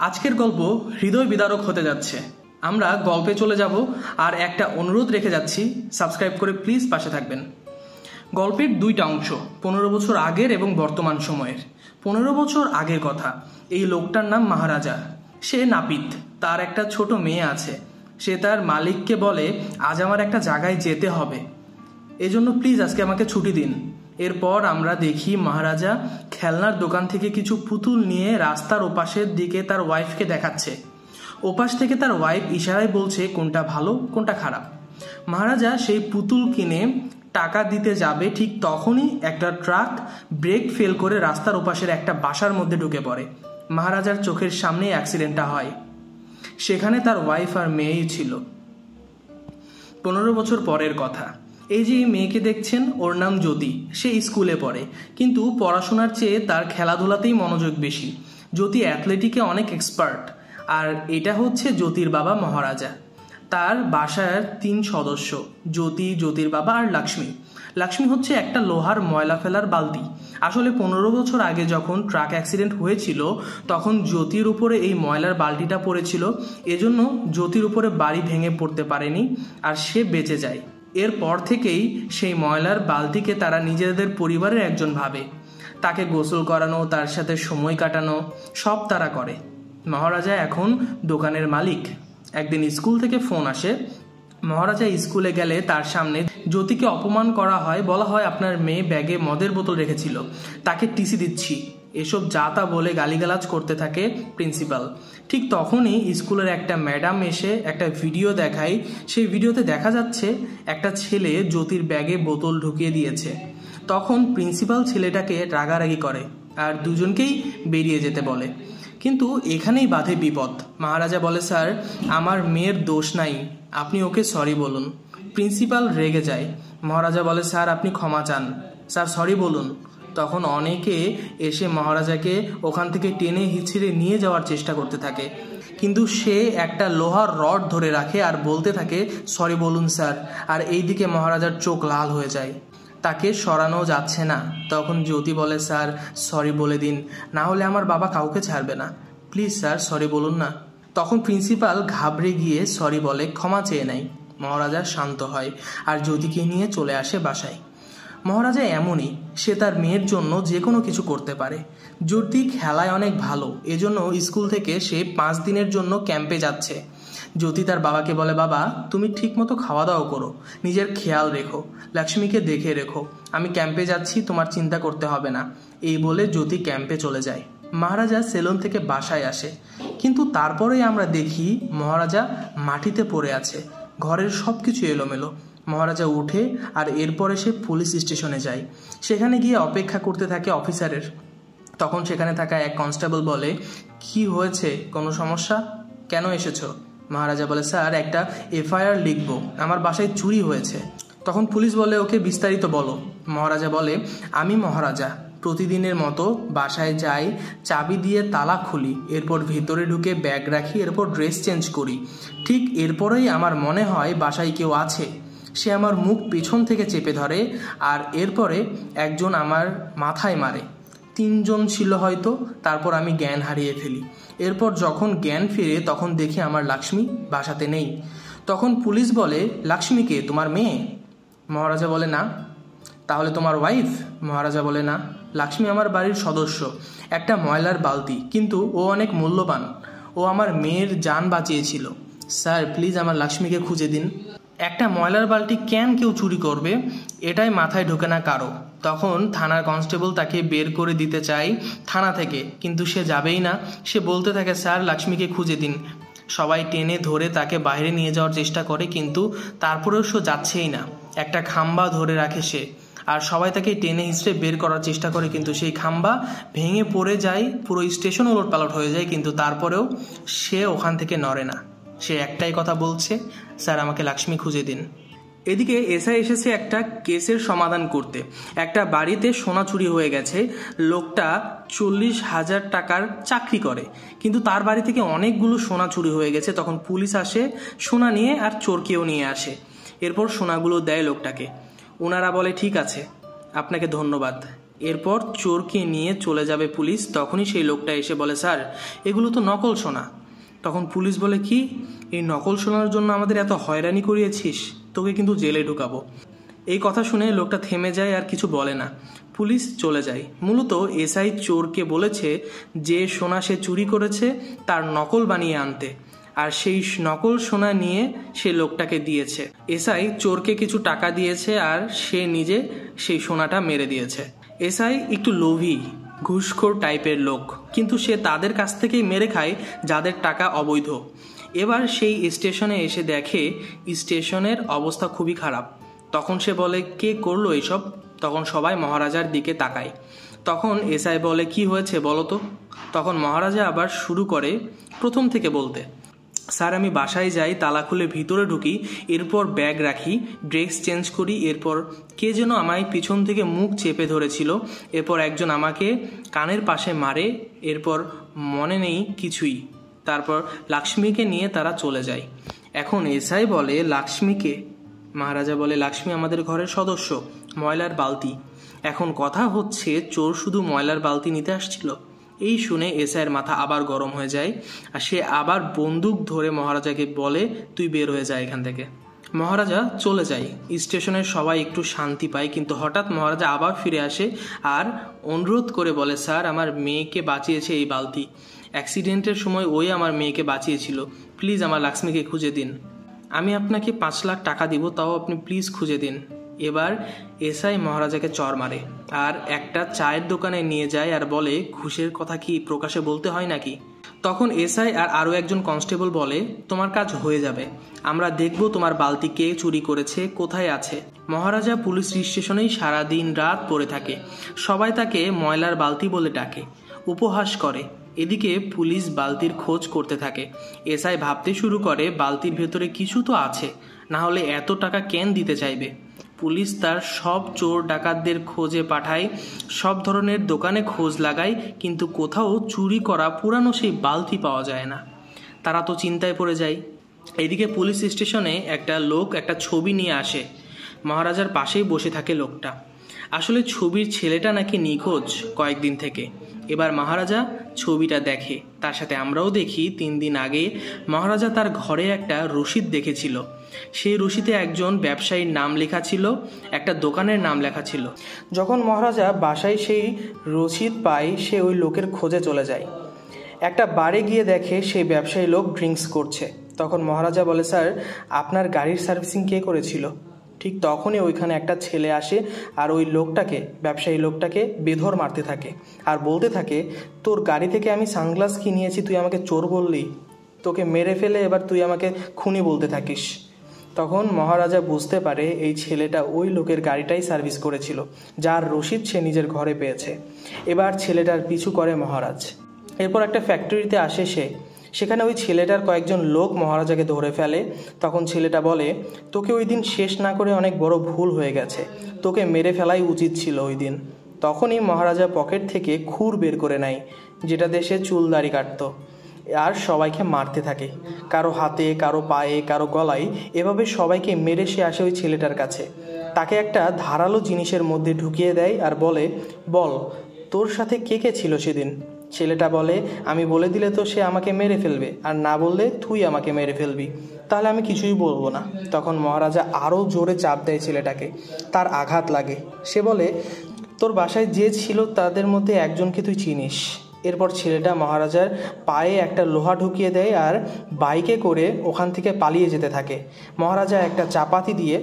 আজকের গল্প হৃদয় বিদারক হতে যাচ্ছে। আমরা গল্পে চলে যাব, আর একটা অনুরোধ রেখে যাচ্ছি, সাবস্ক্রাইব করে প্লিজ পাশে থাকবেন। গল্পের দুইটা অংশ, 15 বছর আগের এবং বর্তমান সময়ের। 15 বছর আগের কথা। এই লোকটার নাম মহারাজা। সে নাপিত, তার একটা ছোট মেয়ে আছে। সে তার মালিককে বলে, আজ আমার একটা জায়গায় যেতে হবে, এজন্য প্লিজ আজকে আমাকে ছুটি দিন। এরপর আমরা দেখি মহারাজা খেলনার দোকান থেকে কিছু পুতুল নিয়ে রাস্তার ওপাশের দিকে তার ওয়াইফকে দেখাচ্ছে। ওপাশ থেকে তার ওয়াইফ ইশারায় বলছে কোনটা ভালো কোনটা খারাপ। মহারাজা সেই পুতুল কিনে টাকা দিতে যাবে, ঠিক তখনই একটা ট্রাক ব্রেক ফেল করে রাস্তার ওপাশের একটা বাসার মধ্যে ঢুকে পড়ে। মহারাজার চোখের সামনে অ্যাক্সিডেন্টটা হয়। সেখানে তার ওয়াইফ আর মেয়েই ছিল। 15 বছর পরের কথা। এই যে মেয়েকে দেখছেন, ওর নাম জ্যোতি। সে স্কুলে পড়ে, কিন্তু পড়াশোনার চেয়ে তার খেলাধুলাতেই মনোযোগ বেশি। জ্যোতি অ্যাথলেটিকে অনেক এক্সপার্ট। আর এটা হচ্ছে জ্যোতির বাবা মহারাজা। তার বাসার 3 সদস্য, জ্যোতি, জ্যোতির বাবা আর লক্ষ্মী। লক্ষ্মী হচ্ছে একটা লোহার ময়লা ফেলার বালতি। আসলে 15 বছর আগে যখন ট্রাক অ্যাক্সিডেন্ট হয়েছিল, তখন জ্যোতির উপরে এই ময়লার বালতিটা পড়েছিল। এজন্য জ্যোতির উপরে বাড়ি ভেঙে পড়তে পারেনি, আর সে বেঁচে যায়। এরপর থেকেই সেই ময়লার বালতিকে তারা নিজেদের পরিবারের একজন ভাবে। তাকে গোসল করানো, তার সাথে সময় কাটানো, সব তারা করে। মহারাজা এখন দোকানের মালিক। একদিন স্কুল থেকে ফোন আসে। মহারাজা স্কুলে গেলে তার সামনে জ্যোতিকে অপমান করা হয়। বলা হয়, আপনার মেয়ে ব্যাগে মদের বোতল রেখেছিল, তাকে টিসি দিচ্ছি, এসব যা তা বলে গালিগালাজ করতে থাকে প্রিন্সিপাল। ঠিক তখনই স্কুলের একটা ম্যাডাম এসে একটা ভিডিও দেখায়। সেই ভিডিওতে দেখা যাচ্ছে একটা ছেলে জ্যোতির ব্যাগে বোতল ঢুকিয়ে দিয়েছে। তখন প্রিন্সিপাল ছেলেটাকে রাগারাগি করে আর দুজনকেই বেরিয়ে যেতে বলে। কিন্তু এখানেই বাধে বিপদ। মহারাজা বলে, স্যার আমার মেয়ের দোষ নাই, আপনি ওকে সরি বলুন। প্রিন্সিপাল রেগে যায়। মহারাজা বলে, স্যার আপনি ক্ষমা চান, স্যার সরি বলুন। তখন অনেকে এসে মহারাজাকে ওখান থেকে টেনে হিঁচড়ে নিয়ে যাওয়ার চেষ্টা করতে থাকে, কিন্তু সে একটা লোহার রড ধরে রাখে আর বলতে থাকে, সরি বলুন স্যার। আর এইদিকে মহারাজার চোখ লাল হয়ে যায়, তাকে সরানো যাচ্ছে না। তখন জ্যোতি বলে, স্যার সরি বলে দিন, না হলে আমার বাবা কাউকে ছাড়বে না, প্লিজ স্যার সরি বলুন না। তখন প্রিন্সিপাল ঘাবড়ে গিয়ে সরি বলে, ক্ষমা চেয়ে নেয়। মহারাজা শান্ত হয় আর জ্যোতিকে নিয়ে চলে আসে বাসায়। মহারাজা এমনই, সে তার মেয়ের জন্য যে কোনো কিছু করতে পারে। জ্যোতি খেলায় অনেক ভালো, এজন্য স্কুল থেকে সে 5 দিনের জন্য ক্যাম্পে যাচ্ছে। জ্যোতি তার বাবাকে বলে, বাবা তুমি ঠিক মতো খাওয়া দাওয়া করো, নিজের খেয়াল রেখো, লক্ষ্মীকে দেখে রেখো, আমি ক্যাম্পে যাচ্ছি, তোমার চিন্তা করতে হবে না। এই বলে জ্যোতি ক্যাম্পে চলে যায়। মহারাজা সেলুন থেকে বাসায় আসে, কিন্তু তারপরেই আমরা দেখি মহারাজা মাটিতে পড়ে আছে, ঘরের সব কিছু এলোমেলো। মহারাজা উঠে আর এরপরে সে পুলিশ স্টেশনে যায়। সেখানে গিয়ে অপেক্ষা করতে থাকে অফিসারের। তখন সেখানে থাকা এক কনস্টেবল বলে, কি হয়েছে, কোনো সমস্যা, কেন এসেছো? মহারাজা বলে, স্যার একটা এফআইআর লিখবো, আমার বাসায় চুরি হয়েছে। তখন পুলিশ বলে, ওকে বিস্তারিত বলো। মহারাজা বলে, আমি মহারাজা প্রতিদিনের মতো বাসায় যাই, চাবি দিয়ে তালা খুলি, এরপর ভিতরে ঢুকে ব্যাগ রাখি, এরপর ড্রেস চেঞ্জ করি। ঠিক এরপরেই আমার মনে হয় বাসায় কেউ আছে। সে আমার মুখ পেছন থেকে চেপে ধরে আর এরপরে একজন আমার মাথায় মারে। 3 জন ছিল হয়তো। তারপর আমি জ্ঞান হারিয়ে ফেলি। এরপর যখন জ্ঞান ফিরে তখন দেখি আমার লক্ষ্মী বাসাতে নেই। তখন পুলিশ বলে, লক্ষ্মীকে তোমার মেয়ে? মহারাজা বলে, না। তাহলে তোমার ওয়াইফ? মহারাজা বলে, না, লক্ষ্মী আমার বাড়ির সদস্য, একটা ময়লার বালতি, কিন্তু ও অনেক মূল্যবান, ও আমার মেয়ের জান বাঁচিয়েছিল। স্যার প্লিজ আমার লক্ষ্মীকে খুঁজে দিন। একটা ময়লার বালতি কেন কেউ চুরি করবে, এটাই মাথায় ঢোকে না কারো। তখন থানার কনস্টেবল তাকে বের করে দিতে চায় থানা থেকে, কিন্তু সে যাবেই না। সে বলতে থাকে, স্যার লক্ষ্মীকে খুঁজে দিন। সবাই টেনে ধরে তাকে বাইরে নিয়ে যাওয়ার চেষ্টা করে, কিন্তু তারপরেও সে যাচ্ছেই না। একটা খাম্বা ধরে রাখে সে, আর সবাই তাকে টেনে হিঁচড়ে বের করার চেষ্টা করে, কিন্তু সেই খাম্বা ভেঙে পড়ে যায়, পুরো স্টেশন ওলটপালট হয়ে যায়, কিন্তু তারপরেও সে ওখান থেকে নড়ে না। সে একটাই কথা বলছে, স্যার আমাকে লক্ষ্মী খুঁজে দিন। এদিকে এসআই এসেছে একটা কেসের সমাধান করতে। একটা বাড়িতে সোনা চুরি হয়ে গেছে। লোকটা 40,000 টাকার চাকরি করে, কিন্তু তার বাড়ি থেকে অনেকগুলো সোনা চুরি হয়ে গেছে। তখন পুলিশ আসে সোনা নিয়ে, আর চোরকেও নিয়ে আসে। এরপর সোনাগুলো দেয় লোকটাকে। ওনারা বলে, ঠিক আছে, আপনাকে ধন্যবাদ, এরপর চোরকে নিয়ে চলে যাবে পুলিশ, তখনই সেই লোকটা এসে বলে, স্যার এগুলো তো নকল সোনা। তখন পুলিশ বলে, কি এই নকল সোনার জন্য আমাদের এত হয়রানি করিয়েছিস, তোকে কিন্তু জেলে ঢুকাবো। এই কথা শুনে লোকটা থেমে যায় আর কিছু বলে না। পুলিশ চলে যায়। মূলত এসআই চোরকে বলেছে যে সোনা সে চুরি করেছে তার নকল বানিয়ে আনতে, আর সেই নকল সোনা নিয়ে সে লোকটাকে দিয়েছে। এসআই চোরকে কিছু টাকা দিয়েছে আর সে নিজে সেই সোনাটা মেরে দিয়েছে। এসআই একটু লোভী ঘুষখোর টাইপের লোক, কিন্তু সে তাদের কাছ থেকেই মেরে খায় যাদের টাকা অবৈধ। এবার সেই স্টেশনে এসে দেখে স্টেশনের অবস্থা খুবই খারাপ। তখন সে বলে, কে করলো এইসব? তখন সবাই মহারাজার দিকে তাকায়। তখন এসআই বলে, কি হয়েছে বলো তো? তখন মহারাজা আবার শুরু করে প্রথম থেকে বলতে, স্যার আমি বাসায় যাই, তালা খুলে ভিতরে ঢুকি, এরপর ব্যাগ রাখি, ড্রেস চেঞ্জ করি, এরপর কে যেন আমায় পিছন থেকে মুখ চেপে ধরেছিল, এরপর একজন আমাকে কানের পাশে মারে, এরপর মনে নেই কিছুই। তারপর লক্ষ্মীকে নিয়ে তারা চলে যায়। এখন এসআই বলে, লক্ষ্মীকে? মহারাজা বলে, লক্ষ্মী আমাদের ঘরের সদস্য, ময়লার বালতি। এখন কথা হচ্ছে চোর শুধু ময়লার বালতি নিতে আসছিল? এই শুনে এসআইয়ের মাথা আবার গরম হয়ে যায়, আর সে আবার বন্দুক ধরে মহারাজাকে বলে, তুই বের হয়ে যায় এখান থেকে। মহারাজা চলে যায়। স্টেশনের সবাই একটু শান্তি পায়, কিন্তু হঠাৎ মহারাজা আবার ফিরে আসে আর অনুরোধ করে বলে, স্যার আমার মেয়েকে বাঁচিয়েছে এই বালতি, অ্যাক্সিডেন্টের সময় ওই আমার মেয়েকে বাঁচিয়েছিল, প্লিজ আমার লক্ষ্মীকে খুঁজে দিন। আমি আপনাকে 5 লাখ টাকা দিব, তাও আপনি প্লিজ খুঁজে দিন। এবার এসআই মহারাজাকে চর মারে আর একটা চায়ের দোকানে নিয়ে যায় আর বলে, ঘুষের কথা কি প্রকাশে বলতে হয় নাকি? তখন এসআই আর আরও একজন কনস্টেবল বলে, তোমার কাজ হয়ে যাবে, আমরা দেখব তোমার বালতি কে চুরি করেছে, কোথায় আছে। মহারাজা পুলিশ স্টেশনেই সারাদিন রাত পড়ে থাকে। সবাই তাকে ময়লার বালতি বলে ডাকে, উপহাস করে। এদিকে পুলিশ বালতির খোঁজ করতে থাকে। এসআই ভাবতে শুরু করে, বালতির ভেতরে কিছু তো আছে, না হলে এত টাকা কেন দিতে চাইবে। পুলিশ তার সব চোর ডাকাতদের খোঁজে পাঠায়, সব ধরনের দোকানে খোঁজ লাগায়, কিন্তু কোথাও চুরি করা পুরানো সেই বালতি পাওয়া যায় না। তারা তো চিন্তায় পড়ে যায়। এদিকে পুলিশ স্টেশনে একটা লোক একটা ছবি নিয়ে আসে। মহারাজার পাশেই বসে থাকে লোকটা। আসলে ছবির ছেলেটা নাকি নিখোঁজ কয়েকদিন থেকে। এবার মহারাজা ছবিটা দেখে, তার সাথে আমরাও দেখি 3 দিন আগে মহারাজা তার ঘরে একটা রসিদ দেখেছিল। সেই রসিদে একজন ব্যবসায়ীর নাম লেখা ছিল, একটা দোকানের নাম লেখা ছিল। যখন মহারাজা বাসায় সেই রসিদ পায়, সে ওই লোকের খোঁজে চলে যায়। একটা বারে গিয়ে দেখে সেই ব্যবসায়ী লোক ড্রিঙ্কস করছে। তখন মহারাজা বলে, স্যার আপনার গাড়ির সার্ভিসিং কে করেছিল? ঠিক তখনই ওইখানে একটা ছেলে আসে আর ওই লোকটাকে, ব্যবসায়ী লোকটাকে বেধড় মারতে থাকে আর বলতে থাকে, তোর গাড়ি থেকে আমি সানগ্লাস কিনিয়েছি, তুই আমাকে চোর বললি, তোকে মেরে ফেলে এবার তুই আমাকে খুনি বলতে থাকিস। তখন মহারাজা বুঝতে পারে এই ছেলেটা ওই লোকের গাড়িটাই সার্ভিস করেছিল, যার রসিদ সে নিজের ঘরে পেয়েছে। এবার ছেলেটার পিছু করে মহারাজ। এরপর একটা ফ্যাক্টরিতে আসে সে, সেখানে ওই ছেলেটার কয়েকজন লোক মহারাজাকে ধরে ফেলে। তখন ছেলেটা বলে, তোকে ওই দিন শেষ না করে অনেক বড় ভুল হয়ে গেছে, তোকে মেরে ফেলাই উচিত ছিল ওই দিন। তখনই মহারাজা পকেট থেকে খুর বের করে নেয়, যেটা দেশে চুল দাড়ি কাটত, আর সবাইকে মারতে থাকে, কারো হাতে, কারো পায়ে, কারো গলায়, এভাবে সবাইকে মেরে সে আসে ওই ছেলেটার কাছে। তাকে একটা ধারালো জিনিসের মধ্যে ঢুকিয়ে দেয় আর বলে, বল তোর সাথে কে কে ছিল সেদিন? ছেলেটা বলে, আমি বলে দিলে তো সে আমাকে মেরে ফেলবে, আর না বললে তুই আমাকে মেরে ফেলবি, তাহলে আমি কিছুই বলবো না। তখন মহারাজা আরও জোরে চাপ দেয় ছেলেটাকে, তার আঘাত লাগে। সে বলে, তোর বাসায় যে ছিল তাদের মধ্যে একজনকে তুই চিনিস। এরপর ছেলেটা মহারাজার পায়ে একটা লোহা ঢুকিয়ে দেয় আর বাইকে করে ওখান থেকে পালিয়ে যেতে থাকে। মহারাজা একটা চাপাতি দিয়ে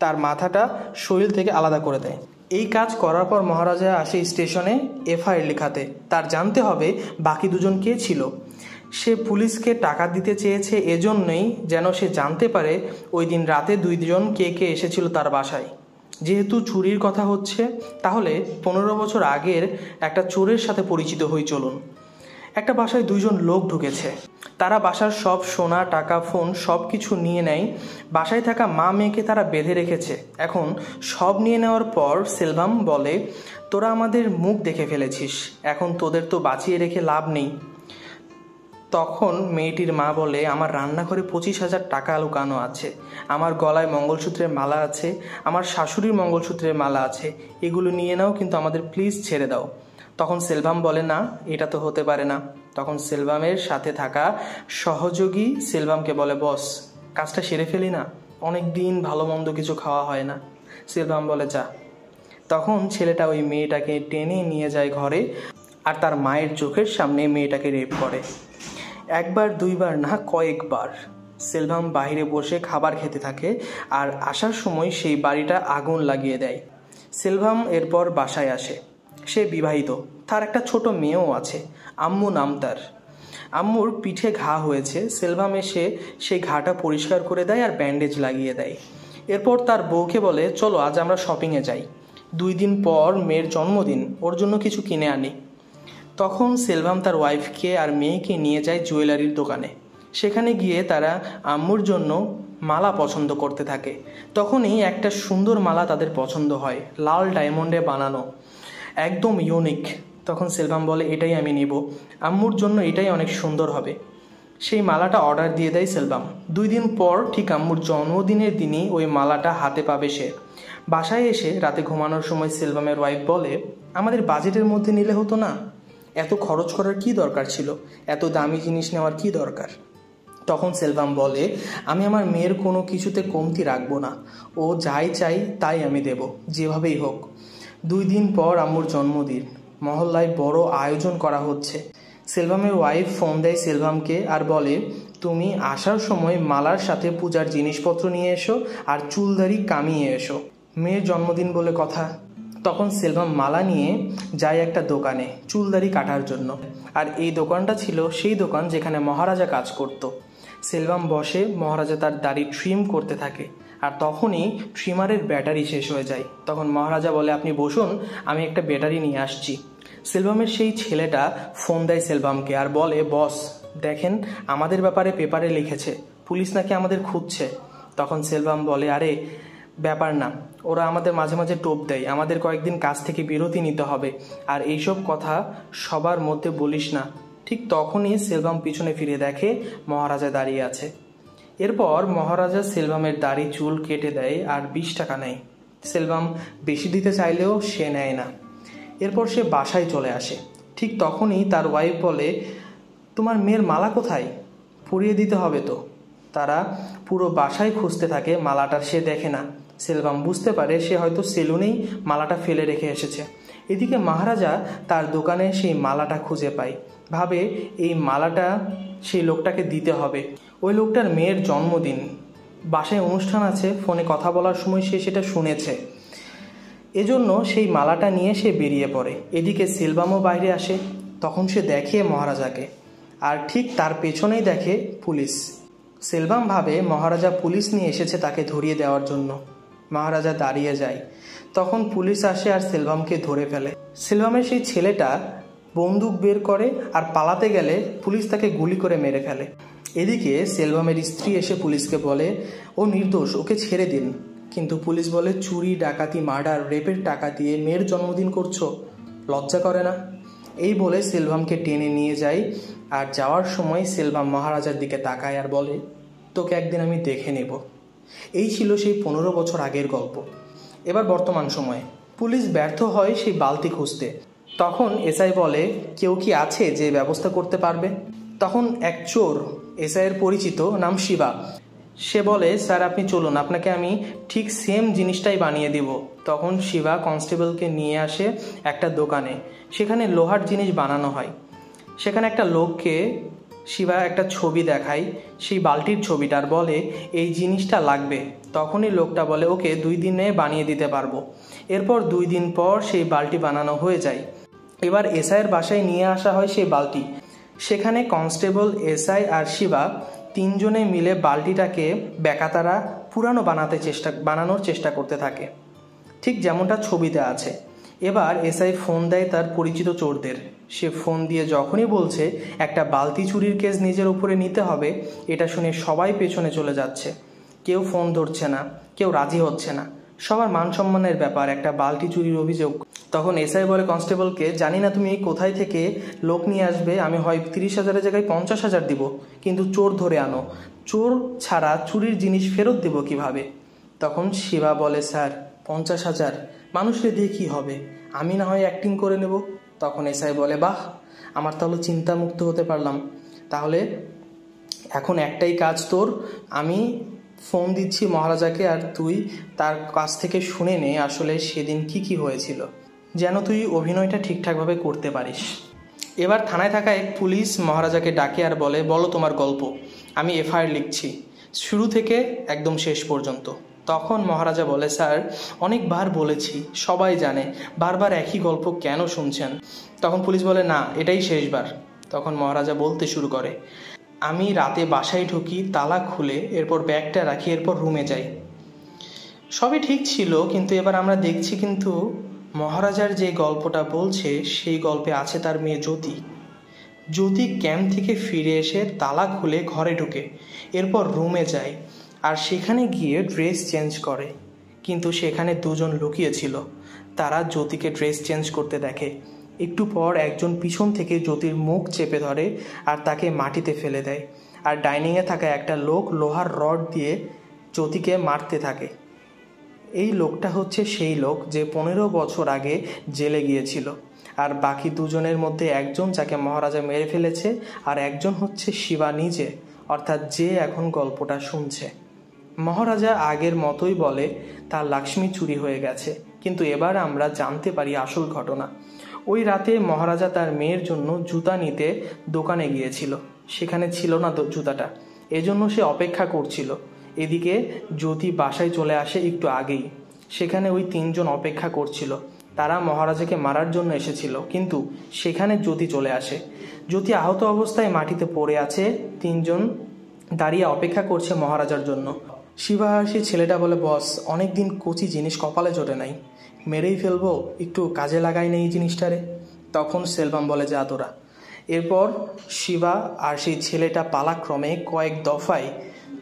তার মাথাটা শরীর থেকে আলাদা করে দেয়। এই কাজ করার পর মহারাজা আসে স্টেশনে এফআইআর লেখাতে। তার জানতে হবে বাকি দুজন কে ছিল। সে পুলিশকে টাকা দিতে চেয়েছে এজন্যই যেন সে জানতে পারে ওই দিন রাতে 2 জন কে কে এসেছিল তার বাসায়। যেহেতু চুরির কথা হচ্ছে, তাহলে 15 বছর আগের একটা চোরের সাথে পরিচিত হই চলুন। একটা বাসায় 2 জন লোক ঢুকেছে। তারা বাসার সব সোনা, টাকা, ফোন সব কিছু নিয়ে নেয়। বাসায় থাকা মা মেয়েকে তারা বেঁধে রেখেছে। এখন সব নিয়ে নেওয়ার পর সেলভাম বলে, তোরা আমাদের মুখ দেখে ফেলেছিস, এখন তোদের তো বাঁচিয়ে রেখে লাভ নেই। তখন মেয়েটির মা বলে, আমার রান্নাঘরে 25,000 টাকা লুকানো আছে, আমার গলায় মঙ্গলসূত্রের মালা আছে, আমার শাশুড়ির মঙ্গলসূত্রের মালা আছে, এগুলো নিয়ে নাও, কিন্তু আমাদের প্লিজ ছেড়ে দাও। তখন সেলভাম বলে, না, এটা তো হতে পারে না। তখন সেলভামের সাথে থাকা সহযোগী সেলভামকে বলে, বস, কাজটা সেরে ফেলি না, অনেক দিন ভালো মন্দ কিছু খাওয়া হয় না। সেলভাম বলে, যা। তখন ছেলেটা ওই মেয়েটাকে টেনে নিয়ে যায় ঘরে, আর তার মায়ের চোখের সামনে মেয়েটাকে রেপ করে। একবার দুইবার না, কয়েকবার। সেলভাম বাইরে বসে খাবার খেতে থাকে, আর আসার সময় সেই বাড়িটা আগুন লাগিয়ে দেয়। সেলভাম এরপর বাসায় আসে। সে বিবাহিত, তার একটা ছোট মেয়েও আছে, আম্মু নাম তার। আম্মুর পিঠে ঘা হয়েছে। সেলভাম এসে সেই ঘাটা পরিষ্কার করে দেয় আর ব্যান্ডেজ লাগিয়ে দেয়। এরপর তার বউকে বলে, চলো আজ আমরা শপিংয়ে যাই, 2 দিন পর মেয়ের জন্মদিন, ওর জন্য কিছু কিনে আনি। তখন সেলভাম তার ওয়াইফকে আর মেয়েকে নিয়ে যায় জুয়েলারির দোকানে। সেখানে গিয়ে তারা আম্মুর জন্য মালা পছন্দ করতে থাকে। তখনই একটা সুন্দর মালা তাদের পছন্দ হয়, লাল ডায়মন্ডে বানানো, একদম ইউনিক। তখন সেলভাম বলে, এটাই আমি নিব, আম্মুর জন্য এটাই অনেক সুন্দর হবে। সেই মালাটা অর্ডার দিয়ে দেয় সেলভাম। 2 দিন পর ঠিক আম্মুর জন্মদিনের দিনই ওই মালাটা হাতে পাবে সে। বাসায় এসে রাতে ঘুমানোর সময় সেলভামের ওয়াইফ বলে, আমাদের বাজেটের মধ্যে নিলে হতো না, এত খরচ করার কি দরকার ছিল, এত দামি জিনিস নেওয়ার কি দরকার। তখন সেলভাম বলে, আমি আমার মেয়ের কোনো কিছুতে কমতি রাখবো না, ও যাই চাই তাই আমি দেব, যেভাবেই হোক। 2 দিন পর আম্মুর জন্মদিন, মহল্লায় বড় আয়োজন করা হচ্ছে। সেলভামের ওয়াইফ ফোন দেয় সেলভামকে আর বলে, তুমি আসার সময় মালার সাথে পূজার জিনিসপত্র নিয়ে এসো আর চুলদারি কামিয়ে এসো, মেয়ের জন্মদিন বলে কথা। তখন সেলভাম মালা নিয়ে যায় একটা দোকানে চুলদারি কাটার জন্য, আর এই দোকানটা ছিল সেই দোকান যেখানে মহারাজা কাজ করত। সেলভাম বসে, মহারাজা তার দাড়ি ট্রিম করতে থাকে, আর তখনই ট্রিমারের ব্যাটারি শেষ হয়ে যায়। তখন মহারাজা বলে, আপনি বসুন, আমি একটা ব্যাটারি নিয়ে আসছি। সেলভামের সেই ছেলেটা ফোন দেয় সেলভামকে আর বলে, বস দেখেন, আমাদের ব্যাপারে পেপারে লিখেছে, পুলিশ নাকি আমাদের খুঁজছে। তখন সেলভাম বলে, আরে ব্যাপার না, ওরা আমাদের মাঝে মাঝে টোপ দেয়, আমাদের কয়েকদিন কাজ থেকে বিরতি নিতে হবে, আর এইসব কথা সবার মধ্যে বলিস না। ঠিক তখনই সেলভাম পিছনে ফিরে দেখে মহারাজা দাঁড়িয়ে আছে। এরপর মহারাজা সেলভামের দাড়ি চুল কেটে দেয় আর 20 টাকা নেয়। সেলভাম বেশি দিতে চাইলেও সে নেয় না। এরপর সে বাসায় চলে আসে। ঠিক তখনই তার ওয়াইফ বলে, তোমার মেয়ের মালা কোথায়, পরিয়ে দিতে হবে তো। তারা পুরো বাসায় খুঁজতে থাকে, মালাটা সে দেখে না। সেলভাম বুঝতে পারে সে হয়তো সেলুনেই মালাটা ফেলে রেখে এসেছে। এদিকে মহারাজা তার দোকানে সেই মালাটা খুঁজে পায়, ভাবে এই মালাটা সেই লোকটাকে দিতে হবে। ওই লোকটার মেয়ের জন্মদিন, বাসায় অনুষ্ঠান আছে, ফোনে কথা বলার সময় সে সেটা শুনেছে, এজন্য সেই মালাটা নিয়ে সে বেরিয়ে পড়ে। এদিকে সেলভামও বাইরে আসে। তখন সে দেখে মহারাজাকে, আর ঠিক তার পেছনেই দেখে পুলিশ। সেলভাম ভাবে মহারাজা পুলিশ নিয়ে এসেছে তাকে ধরিয়ে দেওয়ার জন্য। মহারাজা দাঁড়িয়ে যায়। তখন পুলিশ আসে আর সেলভামকে ধরে ফেলে। সেলভামের সেই ছেলেটা বন্দুক বের করে আর পালাতে গেলে পুলিশ তাকে গুলি করে মেরে ফেলে। এদিকে সেলভামের স্ত্রী এসে পুলিশকে বলে, ও নির্দোষ, ওকে ছেড়ে দিন। কিন্তু পুলিশ বলে, চুরি, ডাকাতি, মার্ডার, রেপের টাকা দিয়ে মেয়ের জন্মদিন করছো, লজ্জা করে না? এই বলে সেলভামকে টেনে নিয়ে যায়। আর যাওয়ার সময় সেলভাম মহারাজার দিকে তাকায় আর বলে, তোকে একদিন আমি দেখে নেব। এই ছিল সেই 15 বছর আগের গল্প। এবার বর্তমান সময়ে পুলিশ ব্যর্থ হয় সেই বালতি খুঁজতে। তখন এসআই বলে, কেউ কি আছে যে ব্যবস্থা করতে পারবে? তখন এক চোর, এসআইয়ের পরিচিত, নাম শিবা, সে বলে, স্যার আপনি চলুন, আপনাকে আমি ঠিক সেম জিনিসটাই বানিয়ে দিব। তখন শিবা কনস্টেবলকে নিয়ে আসে একটা দোকানে, সেখানে লোহার জিনিস বানানো হয়। সেখানে একটা লোককে শিবা একটা ছবি দেখায়, সেই বালতির ছবিটার, বলে এই জিনিসটা লাগবে। তখনই লোকটা বলে, ওকে 2 দিনে বানিয়ে দিতে পারবো। এরপর 2 দিন পর সেই বালতি বানানো হয়ে যায়। এবার এসআইয়ের বাসায় নিয়ে আসা হয় সেই বালতি। সেখানে কনস্টেবল, এসআই আর শিবা 3 জনে মিলে বালতিটাকে বেকাতারা পুরানো বানানোর চেষ্টা করতে থাকে, ঠিক যেমনটা ছবিতে আছে। এবার এসআই ফোন দেয় তার পরিচিত চোরদের। সে ফোন দিয়ে যখনই বলছে একটা বালতি চুরির কেস নিজের উপরে নিতে হবে, এটা শুনে সবাই পেছনে চলে যাচ্ছে। কেউ ফোন ধরছে না, কেউ রাজি হচ্ছে না। সবার মান সম্মানের ব্যাপার, একটা বালতি চুরির অভিযোগ। তখন এসআই বলে কনস্টেবলকে, জানি না তুমি কোথায় থেকে লোক নিয়ে আসবে, আমি হয় 30,000-এর জায়গায় 50,000 দিব, কিন্তু চোর ধরে আনো। চোর ছাড়া চুরির জিনিস ফেরত দেব কিভাবে? তখন শিবা বলে, স্যার 50,000 মানুষকে দিয়ে কী হবে, আমি না হয় অ্যাক্টিং করে নেব। তখন এসআই বলে, বাহ, আমার তাহলে চিন্তামুক্ত হতে পারলাম। তাহলে এখন একটাই কাজ তোর, আমি ফোন দিচ্ছি মহারাজাকে, আর তুই তার কাছ থেকে শুনে নে আসলে সেদিন কি হয়েছিল, যেন তুই অভিনয়টা ঠিকঠাকভাবে করতে পারিস। এবার থানায় থাকা এক পুলিশ মহারাজাকে ডাকে আর বলে, বলো তোমার গল্প, আমি এফআইআর লিখছি শুরু থেকে একদম শেষ পর্যন্ত। তখন মহারাজা বলে, স্যার অনেকবার বলেছি, সবাই জানে, বারবার একই গল্প কেন শুনছেন? তখন পুলিশ বলে, না এটাই শেষবার। তখন মহারাজা বলতে শুরু করে, আমি রাতে বাসায় ঢুকি, তালা খুলে, এরপর ব্যাগটা রাখি, এরপর রুমে যাই। সবই ঠিক ছিল, কিন্তু এবার আমরা দেখছি কিন্তু মহারাজার যে গল্পটা বলছে সেই গল্পে আছে তার মেয়ে জ্যোতি। জ্যোতি ক্যাম্প থেকে ফিরে এসে তালা খুলে ঘরে ঢুকে, এরপর রুমে যায়, আর সেখানে গিয়ে ড্রেস চেঞ্জ করে। কিন্তু সেখানে দুজন লুকিয়েছিল, তারা জ্যোতিকে ড্রেস চেঞ্জ করতে দেখে। একটু পর একজন পিছন থেকে জ্যোতির মুখ চেপে ধরে আর তাকে মাটিতে ফেলে দেয়, আর ডাইনিংয়ে থাকা একটা লোক লোহার রড দিয়ে জ্যোতিকে মারতে থাকে। এই লোকটা হচ্ছে সেই লোক যে 15 বছর আগে জেলে গিয়েছিল, আর বাকি দুজনের মধ্যে একজন যাকে মহারাজা মেরে ফেলেছে, আর একজন হচ্ছে শিবা নিজে, অর্থাৎ যে এখন গল্পটা শুনছে। মহারাজা আগের মতোই বলে তার লক্ষ্মী চুরি হয়ে গেছে, কিন্তু এবার আমরা জানতে পারি আসল ঘটনা। ওই রাতে মহারাজা তার মেয়ের জন্য জুতা নিতে দোকানে গিয়েছিল, সেখানে ছিল না জুতাটা, এজন্য সে অপেক্ষা করছিল। এদিকে জ্যোতি বাসায় চলে আসে একটু আগেই, সেখানে ওই 3 জন অপেক্ষা করছিল, তারা মহারাজাকে মারার জন্য এসেছিল, কিন্তু সেখানে জ্যোতি চলে আসে। জ্যোতি আহত অবস্থায় মাটিতে পড়ে আছে, 3 জন দাঁড়িয়ে অপেক্ষা করছে মহারাজার জন্য। শিবা সেই ছেলেটা বলে, বস অনেকদিন কচি জিনিস কপালে জোটে নাই, মেরেই ফেলবো, একটু কাজে লাগাই নেই এই জিনিসটারে। তখন সেলভাম বলে, যা তোরা। এরপর শিবা আর সেই ছেলেটা পালাক্রমে কয়েক দফায়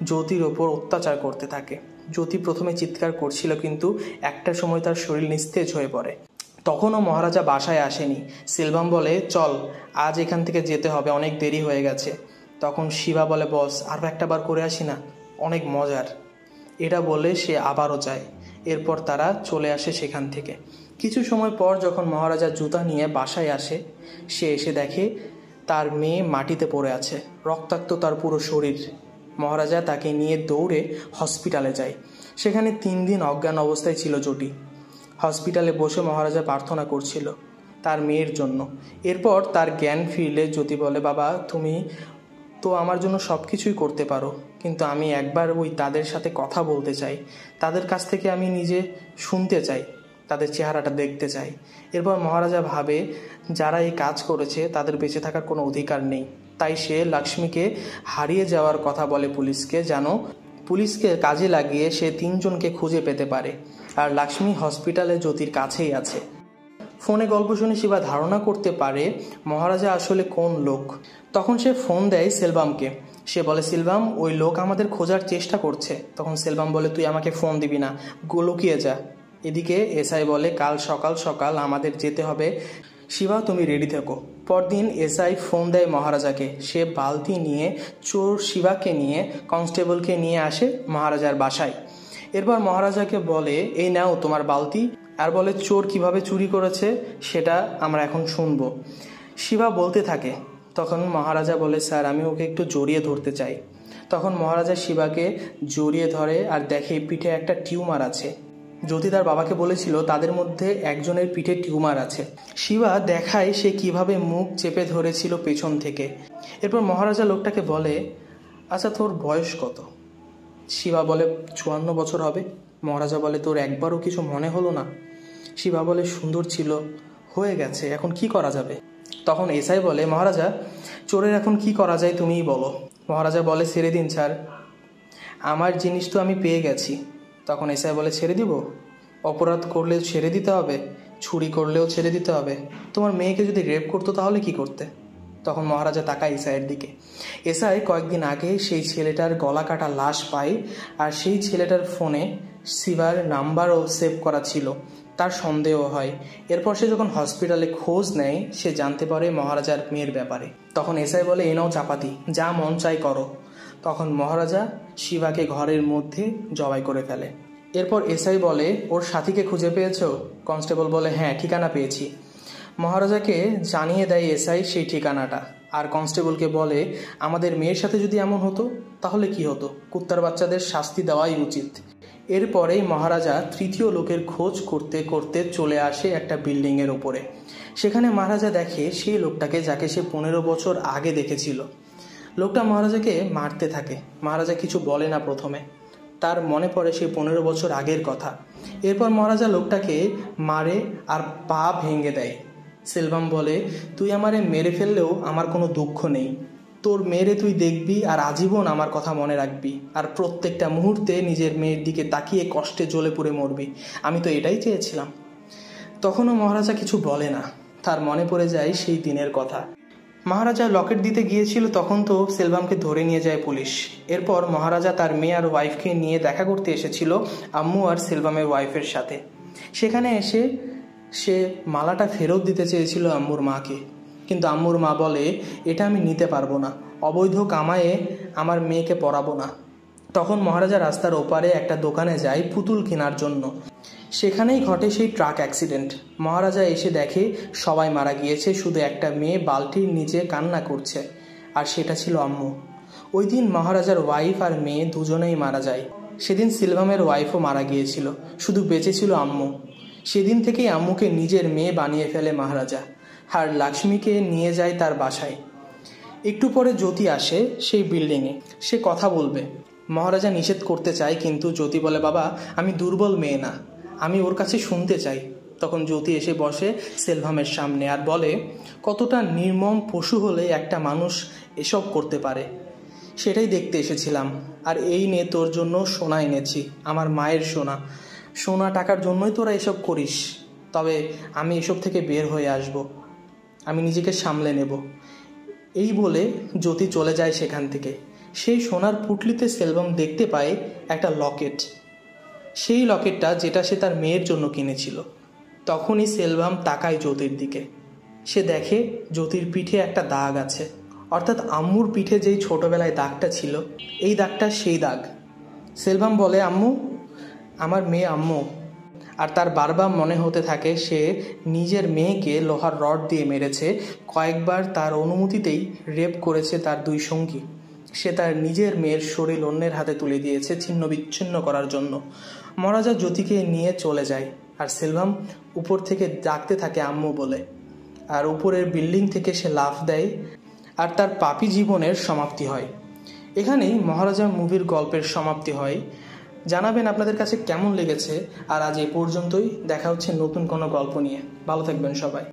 জ্যোতির ওপর অত্যাচার করতে থাকে। জ্যোতি প্রথমে চিৎকার করছিল, কিন্তু একটা সময় তার শরীর নিস্তেজ হয়ে পড়ে। তখনও মহারাজা বাসায় আসেনি। সেলভাম বলে, চল আজ এখান থেকে যেতে হবে, অনেক দেরি হয়ে গেছে। তখন শিবা বলে, বস আরও একটা বার করে আসি না, অনেক মজার। এটা বলে সে আবারও যায়। এরপর তারা চলে আসে সেখান থেকে। কিছু সময় পর যখন মহারাজা জুতা নিয়ে বাসায় আসে, সে এসে দেখে তার মেয়ে মাটিতে পড়ে আছে, রক্তাক্ত তার পুরো শরীর। মহারাজা তাকে নিয়ে দৌড়ে হসপিটালে যায়। সেখানে 3 দিন অজ্ঞান অবস্থায় ছিল জ্যোতি। হসপিটালে বসে মহারাজা প্রার্থনা করছিল তার মেয়ের জন্য। এরপর তার জ্ঞান ফিরলে জ্যোতি বলে, বাবা তুমি তো আমার জন্য সব কিছুই করতে পারো, কিন্তু আমি একবার ওই তাদের সাথে কথা বলতে চাই, তাদের কাছ থেকে আমি নিজে শুনতে চাই, তাদের চেহারাটা দেখতে চাই। এরপর মহারাজা ভাবে যারা এই কাজ করেছে তাদের বেঁচে থাকার কোনো অধিকার নেই, তাই সে লক্ষ্মীকে হারিয়ে যাওয়ার কথা বলে পুলিশকে, যেন পুলিশকে কাজে লাগিয়ে সে 3 জনকে খুঁজে পেতে পারে। আর লক্ষ্মী হসপিটালে জ্যোতির কাছেই আছে। ফোনে গল্প শুনে শিবা ধারণা করতে পারে মহারাজা আসলে কোন লোক। তখন সে ফোন দেয় সেলভামকে। সে বলে, সেলভাম ওই লোক আমাদের খোঁজার চেষ্টা করছে। তখন সেলভাম বলে, তুই আমাকে ফোন দিবি না, লুকিয়ে যা। এদিকে এসআই বলে, কাল সকাল সকাল আমাদের যেতে হবে, শিবা তুমি রেডি থেকো। পরদিন এসআই ফোন দেয় মহারাজাকে। সে বালতি নিয়ে চোর শিবাকে নিয়ে কনস্টেবলকে নিয়ে আসে মহারাজার বাসায়। এরপর মহারাজাকে বলে, এই নাও তোমার বালতি, আর বলে চোর কিভাবে চুরি করেছে সেটা আমরা এখন শুনবো। শিবা বলতে থাকে। তখন মহারাজা বলে, স্যার আমি ওকে একটু জড়িয়ে ধরতে চাই। তখন মহারাজা শিবাকে জড়িয়ে ধরে আর দেখে পিঠে একটা টিউমার আছে। জ্যোতি তার বাবাকে বলেছিল তাদের মধ্যে একজনের পিঠে টিউমার আছে। শিবা দেখায় সে কিভাবে মুখ চেপে ধরেছিল পেছন থেকে। এরপর মহারাজা লোকটাকে বলে, আচ্ছা তোর বয়স কত? শিবা বলে, 54 বছর হবে। মহারাজা বলে, তোর একবারও কিছু মনে হলো না? শিবা বলে, সুন্দর ছিল, হয়ে গেছে, এখন কি করা যাবে? তখন এসআই বলে, মহারাজা চোরের এখন কি করা যায় তুমিই বলো। মহারাজা বলে, ছেড়ে দিন স্যার, আমার জিনিস তো আমি পেয়ে গেছি। তখন এসআই বলে, ছেড়ে দিব? অপরাধ করলে ছেড়ে দিতে হবে, চুরি করলেও ছেড়ে দিতে হবে? তোমার মেয়েকে যদি রেপ করতো তাহলে কি করতে? তখন মহারাজা তাকায় এসআইয়ের দিকে। এসআই কয়েকদিন আগে সেই ছেলেটার গলা কাটা লাশ পায়, আর সেই ছেলেটার ফোনে শিবার নাম্বারও সেভ করা ছিল। তার সন্দেহ হয়। এরপর সে যখন হসপিটালে খোঁজ নেয় সে জানতে পারে মহারাজার মেয়ের ব্যাপারে। তখন এসআই বলে, এ নাও চাপাতি, যা মন চাই করো। তখন মহারাজা শিবাকে ঘরের মধ্যে জবাই করে ফেলে। এরপর এসআই বলে, ওর সাথীকে খুঁজে পেয়েছো? কনস্টেবল বলে, হ্যাঁ, ঠিকানা পেয়েছি। মহারাজাকে জানিয়ে দেয় এসআই সেই ঠিকানাটা, আর কনস্টেবলকে বলে, আমাদের মেয়ের সাথে যদি এমন হতো তাহলে কি হতো? কুত্তার বাচ্চাদের শাস্তি দেওয়াই উচিত। এরপরেই মহারাজা তৃতীয় লোকের খোঁজ করতে করতে চলে আসে একটা বিল্ডিংয়ের ওপরে। সেখানে মহারাজা দেখে সেই লোকটাকে যাকে সে 15 বছর আগে দেখেছিল। লোকটা মহারাজাকে মারতে থাকে। মহারাজা কিছু বলে না প্রথমে, তার মনে পড়ে সেই 15 বছর আগের কথা। এরপর মহারাজা লোকটাকে মারে আর পা ভেঙে দেয়। সেলভাম বলে, তুই আমারে মেরে ফেললেও আমার কোনো দুঃখ নেই। তোর মেয়েরে তুই দেখবি আর আজীবন আমার কথা মনে রাখবি, আর প্রত্যেকটা মুহূর্তে নিজের মেয়ের দিকে তাকিয়ে কষ্টে জ্বলে পুড়ে মরবি। আমি তো এটাই চেয়েছিলাম। তখনও মহারাজা কিছু বলে না। তার মনে পড়ে যায় সেই দিনের কথা। মহারাজা লকেট দিতে গিয়েছিল, তখন তো সেলভামকে ধরে নিয়ে যায় পুলিশ। এরপর মহারাজা তার মেয়ে আর ওয়াইফকে নিয়ে দেখা করতে এসেছিল আম্মু আর সেলভামের ওয়াইফের সাথে। সেখানে এসে সে মালাটা ফেরত দিতে চেয়েছিল আম্মুর মাকে, কিন্তু আম্মুর মা বলে, এটা আমি নিতে পারবো না, অবৈধ কামায়ে আমার মেয়েকে পরাবো না। তখন মহারাজা রাস্তার ওপারে একটা দোকানে যায় পুতুল কেনার জন্য। সেখানেই ঘটে সেই ট্রাক অ্যাক্সিডেন্ট। মহারাজা এসে দেখে সবাই মারা গিয়েছে, শুধু একটা মেয়ে বালতির নিচে কান্না করছে, আর সেটা ছিল আম্মু। ওই দিন মহারাজার ওয়াইফ আর মেয়ে দুজনেই মারা যায়। সেদিন সিলভামের ওয়াইফও মারা গিয়েছিল, শুধু বেঁচে ছিল আম্মু। সেদিন থেকেই আম্মুকে নিজের মেয়ে বানিয়ে ফেলে মহারাজা, আর লক্ষ্মীকে নিয়ে যায় তার বাসায়। একটু পরে জ্যোতি আসে সেই বিল্ডিংয়ে, সে কথা বলবে। মহারাজা নিষেধ করতে চায়, কিন্তু জ্যোতি বলে, বাবা আমি দুর্বল মেয়ে না, আমি ওর কাছে শুনতে চাই। তখন জ্যোতি এসে বসে সেলভামের সামনে আর বলে, কতটা নির্মম পশু হলে একটা মানুষ এসব করতে পারে সেটাই দেখতে এসেছিলাম। আর এই নে তোর জন্য সোনা এনেছি, আমার মায়ের সোনা। সোনা টাকার জন্যই তোরা এসব করিস, তবে আমি এসব থেকে বের হয়ে আসব, আমি নিজেকে সামলে নেব। এই বলে জ্যোতি চলে যায় সেখান থেকে। সেই সোনার পুটলিতে সেলভাম দেখতে পায় একটা লকেট, সেই লকেটটা যেটা সে তার মেয়ের জন্য কিনেছিল। তখনই সেলভাম তাকায় জ্যোতির দিকে। সে দেখে জ্যোতির পিঠে একটা দাগ আছে, অর্থাৎ আম্মুর পিঠে যেই ছোটবেলায় দাগটা ছিল, এই দাগটা সেই দাগ। সেলভাম বলে, আম্মু, আমার মেয়ে আম্মু। আর তার বারবার মনে হতে থাকে সে নিজের মেয়েকে লোহার রড দিয়ে মেরেছে, কয়েকবার তার অনুমতিতেই রেপ করেছে তার দুই সঙ্গী। সে তার নিজের মেয়ের শরীর অন্যের হাতে তুলে দিয়েছে ছিন্ন বিচ্ছিন্ন করার জন্য। মহারাজা জ্যোতিকে নিয়ে চলে যায়, আর সেলভাম উপর থেকে ডাকতে থাকে আম্মু বলে। আর উপরের বিল্ডিং থেকে সে লাফ দেয়, আর তার পাপী জীবনের সমাপ্তি হয়। এখানেই মহারাজা মুভির গল্পের সমাপ্তি হয়। জানাবেন আপনাদের কাছে কেমন লেগেছে। আর আজ এ পর্যন্তই, দেখা হচ্ছে নতুন কোনো গল্প নিয়ে। ভালো থাকবেন সবাই।